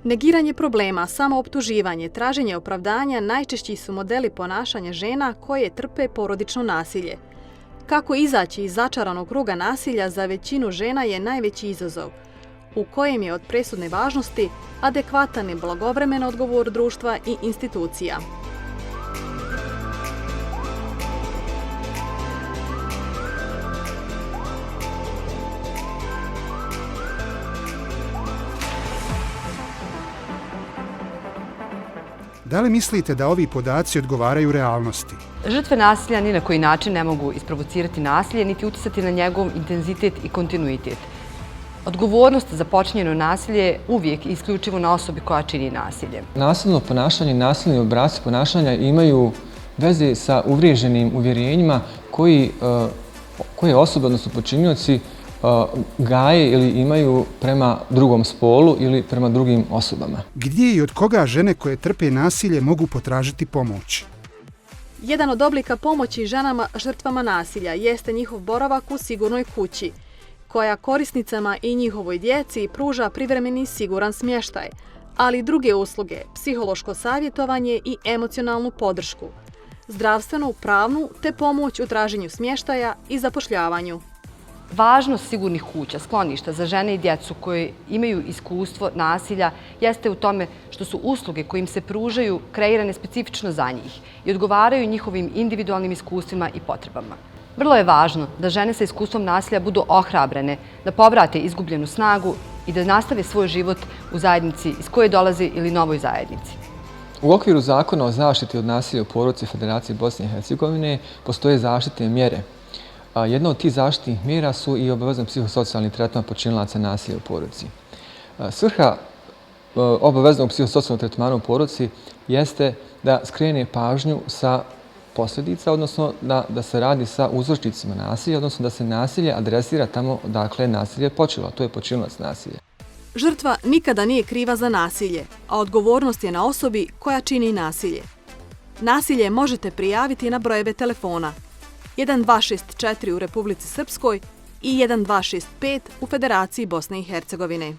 Negiranje problema, samooptuživanje, traženje opravdanja najčešći su modeli ponašanja žena koje trpe porodično nasilje. Kako izaći iz začaranog kruga nasilja za većinu žena je najveći izazov, u kojem je od presudne važnosti adekvatan i blagovremen odgovor društva i institucija. Da li mislite da ovi podaci odgovaraju realnosti? Žrtve nasilja ni na koji način ne mogu isprovocirati nasilje, niti uticati na njegov intenzitet i kontinuitet. Odgovornost za počinjeno nasilje je uvijek i isključivo na osobi koja čini nasilje. Nasilno ponašanje i nasilni obrasci ponašanja imaju veze sa uvriježenim uvjerenjima koje osobe, odnosno počinioci, gaje ili imaju prema drugom spolu ili prema drugim osobama. Gdje i od koga žene koje trpe nasilje mogu potražiti pomoć? Jedan od oblika pomoći ženama žrtvama nasilja jeste njihov boravak u sigurnoj kući, koja korisnicama i njihovoj djeci pruža privremeni siguran smještaj, ali i druge usluge, psihološko savjetovanje i emocionalnu podršku, zdravstvenu, pravnu te pomoć u traženju smještaja i zapošljavanju. Važnost sigurnih kuća, skloništa za žene i djecu koje imaju iskustvo nasilja jeste u tome što su usluge koje im se pružaju kreirane specifično za njih i odgovaraju njihovim individualnim iskustvima i potrebama. Vrlo je važno da žene sa iskustvom nasilja budu ohrabrene, da povrate izgubljenu snagu i da nastave svoj život u zajednici iz koje dolaze ili novoj zajednici. U okviru Zakona o zaštiti od nasilja u porodici Federacije Bosne i Hercegovine postoje zaštitne mjere. Jedna od tih zaštitnih mjera su i obavezan psihosocijalni tretman počinilaca nasilja u porodici. Svrha obaveznog psihosocijalnog tretmana u porodici jeste da skrene pažnju sa posljedica, odnosno da se radi sa uzročnicima nasilja, odnosno da se nasilje adresira tamo odakle je nasilje počelo, a to je počinilac nasilja. Žrtva nikada nije kriva za nasilje, a odgovornost je na osobi koja čini nasilje. Nasilje možete prijaviti na brojeve telefona 1264 u Republici Srpskoj i 1265 u Federaciji Bosne i Hercegovine.